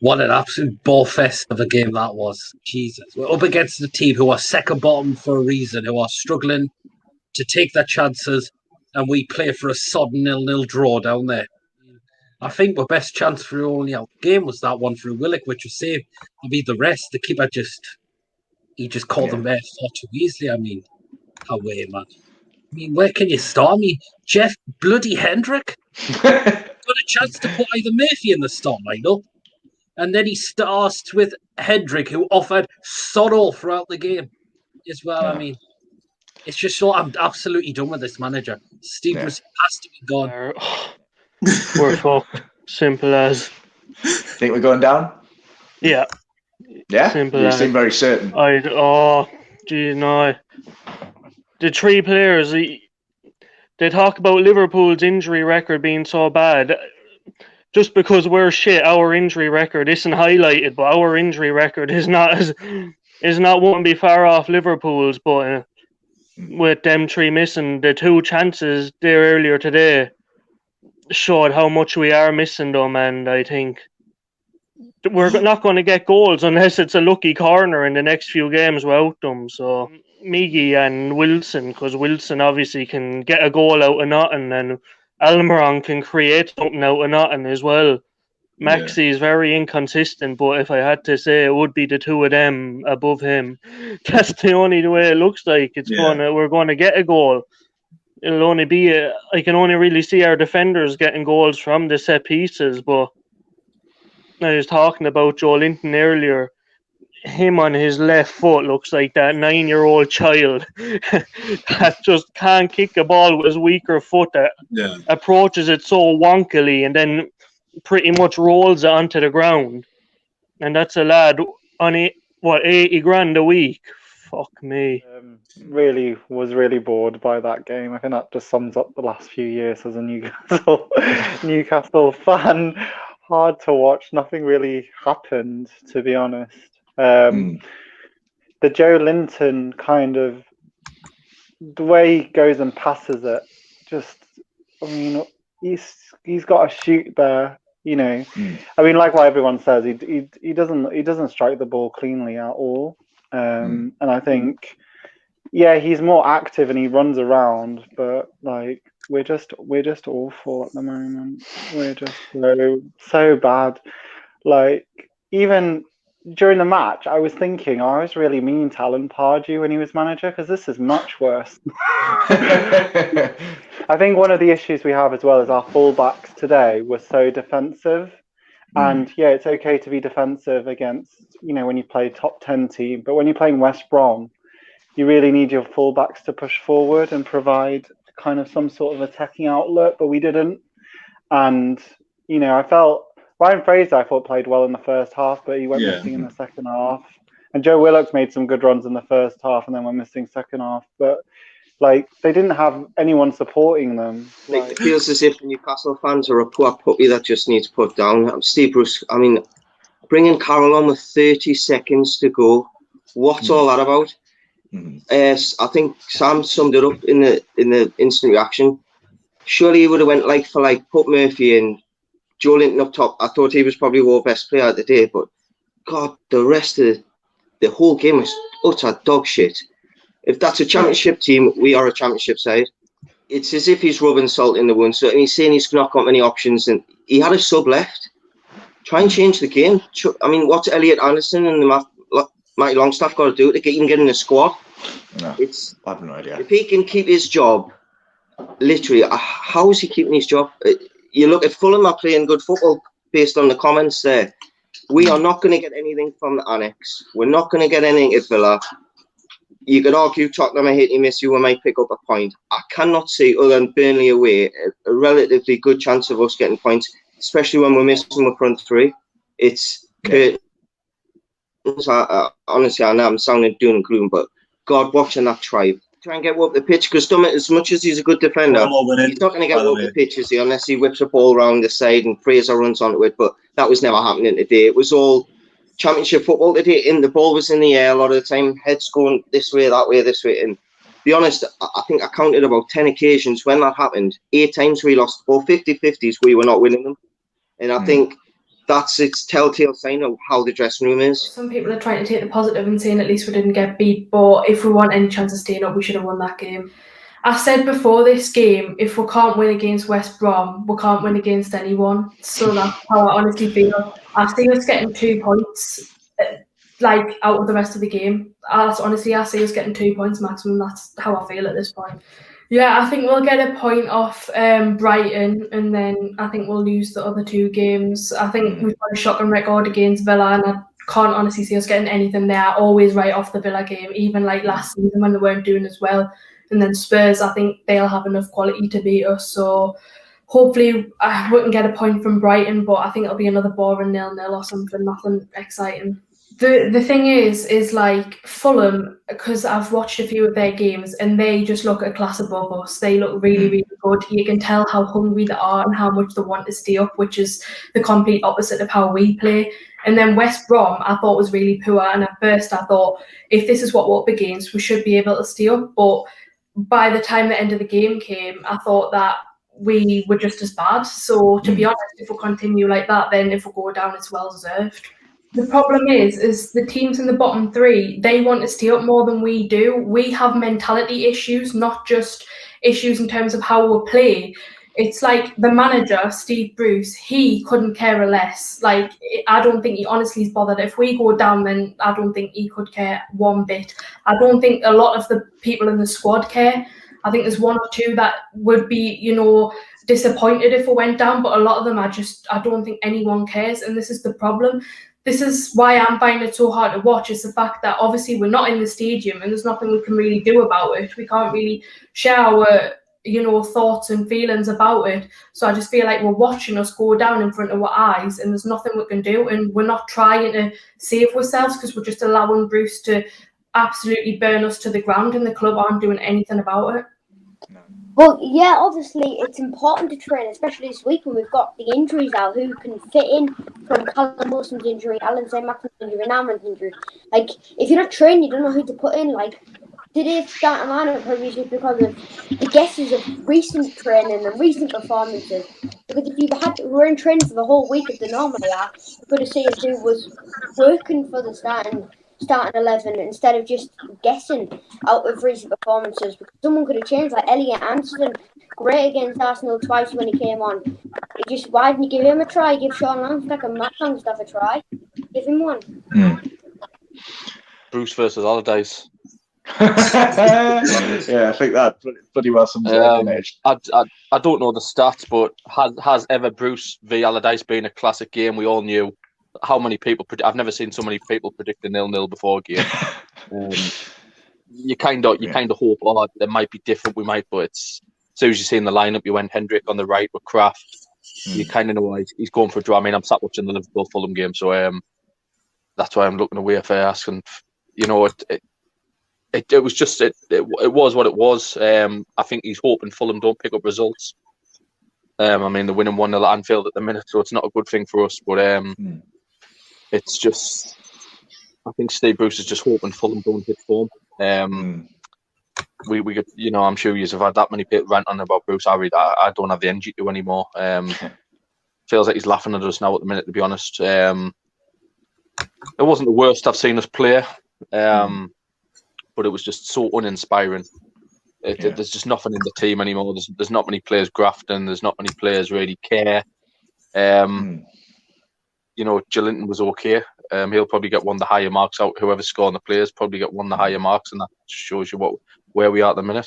What an absolute ball fest of a game that was. Jesus. We're up against a team who are second bottom for a reason, who are struggling to take their chances, and we play for a sodden 0-0 draw down there. I think the best chance for only out the game was that one through Willock, which was saved. I mean, the rest, the keeper just caught them there far too easily. I mean, how way, man. I mean, where can you start? I mean, Jeff bloody Hendrick got a chance to put either Murphy in the start lineup, and then he starts with Hendrick, who offered sod all throughout the game as well. Yeah. I mean, it's just so I'm absolutely done with this manager. Steve Bruce has to be gone. We're fucked. Simple as. Think we're going down? Yeah. Yeah? Simple you as. seem very certain. No. The three players, they talk about Liverpool's injury record being so bad. Just because we're shit, our injury record isn't highlighted, but our injury record is not won't be far off Liverpool's. But with them three missing, the two chances there earlier today showed how much we are missing them, and I think we're not going to get goals unless it's a lucky corner in the next few games without them. So Miggy and Wilson, because Wilson obviously can get a goal out of nothing, and Almiron can create something out of nothing as well. Maxi is very inconsistent, but if I had to say, it would be the two of them above him. That's the only way it looks like we're going to get a goal. It'll only be I can only really see our defenders getting goals from the set pieces. But I was talking about Joe Linton earlier. Him on his left foot looks like that 9-year-old child that just can't kick a ball with his weaker foot, that approaches it so wonkily and then pretty much rolls it onto the ground. And that's a lad on 80 grand a week. Fuck me. Was really bored by that game. I think that just sums up the last few years as a Newcastle fan. Hard to watch. Nothing really happened, to be honest. The Joe Linton kind of, the way he goes and passes it, just, I mean, he's got a shoot there, you know. I mean, like what everyone says, he doesn't strike the ball cleanly at all. And I think, he's more active and he runs around, but like we're just awful at the moment. We're just so bad. Like, even during the match, I was thinking I was really mean to Alan Pardew when he was manager, because this is much worse. I think one of the issues we have as well is our fullbacks today were so defensive. And it's okay to be defensive against, when you play top 10 team, but when you're playing West Brom, you really need your fullbacks to push forward and provide kind of some sort of attacking outlet, but we didn't. And, I felt Ryan Fraser, I thought, played well in the first half, but he went missing in the second half. And Joe Willock made some good runs in the first half and then went missing second half. But like, they didn't have anyone supporting them. Like, it feels as if Newcastle fans are a poor puppy that just needs put down. Steve Bruce, I mean, bringing Carroll on with 30 seconds to go, what's all that about? I think Sam summed it up in the instant reaction. Surely he would have went like for like, put Murphy in, Joe Linton up top. I thought he was probably our best player of the day, but God, the rest of the whole game was utter dog shit. If that's a championship team, we are a championship side. It's as if he's rubbing salt in the wound. So, and he's saying he's not got many options, and he had a sub left. Try and change the game. I mean, what's Elliot Anderson and Matty Longstaff got to do to get in the squad? No, I have no idea. If he can keep his job, literally, how is he keeping his job? You look at Fulham are playing good football based on the comments there. We are not going to get anything from the Annex. We're not going to get anything at Villa. You could argue Tottenham are hit and miss you, we might pick up a point. I cannot see, other than Burnley away, a relatively good chance of us getting points, especially when we're missing the front three. It's curtains. Honestly, I know I'm sounding doom and gloom, but God, watching that tribe. Try and get up the pitch, because as much as he's a good defender, he's not going to get up the pitch, is he, unless he whips a ball around the side and Fraser runs onto it. But that was never happening today. It was all championship football today, and the ball was in the air a lot of the time, heads going this way, that way, this way. And to be honest, I think I counted about 10 occasions when that happened. 8 times we lost, or 50-50s, we were not winning them. And I think that's its telltale sign of how the dressing room is. Some people are trying to take the positive and saying at least we didn't get beat, but if we want any chance of staying up, we should have won that game. I said before this game, if we can't win against West Brom, we can't win against anyone. So that's how I honestly feel. I see us getting 2 points, like, out of the rest of the game. Honestly, I see us getting 2 points maximum. That's how I feel at this point. Yeah, I think we'll get a point off Brighton, and then I think we'll lose the other 2 games. I think we've got a shocking record against Villa, and I can't honestly see us getting anything there. Always right off the Villa game, even like last season when they weren't doing as well. And then Spurs, I think they'll have enough quality to beat us. So hopefully we can get a point from Brighton, but I think it'll be another boring 0-0 or something, nothing exciting. The thing is like Fulham, because I've watched a few of their games and they just look a class above us. They look really, really good. You can tell how hungry they are and how much they want to stay up, which is the complete opposite of how we play. And then West Brom, I thought was really poor. And at first I thought, if this is what we're up against, we should be able to stay up. But by the time the end of the game came, I thought that we were just as bad. So to be honest, if we continue like that, then if we go down, it's well deserved. The problem is the teams in the bottom 3, they want to stay up more than we do. We have mentality issues, not just issues in terms of how we play. It's like the manager, Steve Bruce, he couldn't care less. Like, I don't think he honestly is bothered. If we go down, then I don't think he could care one bit. I don't think a lot of the people in the squad care. I think there's 1 or 2 that would be, disappointed if we went down, but a lot of them I don't think anyone cares, and this is the problem. This is why I'm finding it so hard to watch, is the fact that obviously we're not in the stadium and there's nothing we can really do about it. We can't really share our, thoughts and feelings about it. So I just feel like we're watching us go down in front of our eyes and there's nothing we can do, and we're not trying to save ourselves because we're just allowing Bruce to absolutely burn us to the ground and the club aren't doing anything about it. Well, yeah, obviously it's important to train, especially this week when we've got the injuries out. Who can fit in from Callum Wilson's injury, Alan saint-maximin's injury, and Amran's injury? Like, if you're not trained, you don't know who to put in. Like, today's starting lineup probably just because of the guesses of recent training and recent performances. Because if you were in training for the whole week as they normally are, you could have seen who was working for the starting 11 instead of just guessing out of recent performances, because someone could have changed. Like Elliot Anderson, great against Arsenal twice when he came on. Why didn't you give him a try? Give Sean Longstaff and Matt Longstaff a try. Give him one. Bruce versus Allardyce. Yeah, I think that pretty well sums it up. I don't know the stats, but has ever Bruce v Allardyce been a classic game? We all knew. How many people? I've never seen so many people predict a 0-0 before a game. You kind of hope, there might be different. We might, but as soon as you see in the lineup, you went Hendrick on the right with Kraft. You kind of know he's going for a draw. I mean, I'm sat watching the Liverpool Fulham game, so that's why I'm looking away if I ask. And it was just it was what it was. I think he's hoping Fulham don't pick up results. I mean, they're winning 1-0 at Anfield at the minute, so it's not a good thing for us. But it's just, I think Steve Bruce is just hoping Fulham don't hit form. We could, I'm sure you have had that many people ranting about Bruce. I don't have the energy to anymore. Feels like he's laughing at us now at the minute, to be honest. It wasn't the worst I've seen us play, but it was just so uninspiring. There's just nothing in the team anymore. There's not many players grafting. There's not many players really care. Joelinton was okay. He'll probably get one of the higher marks out. Whoever's scoring the players probably get one of the higher marks, and that shows you where we are at the minute.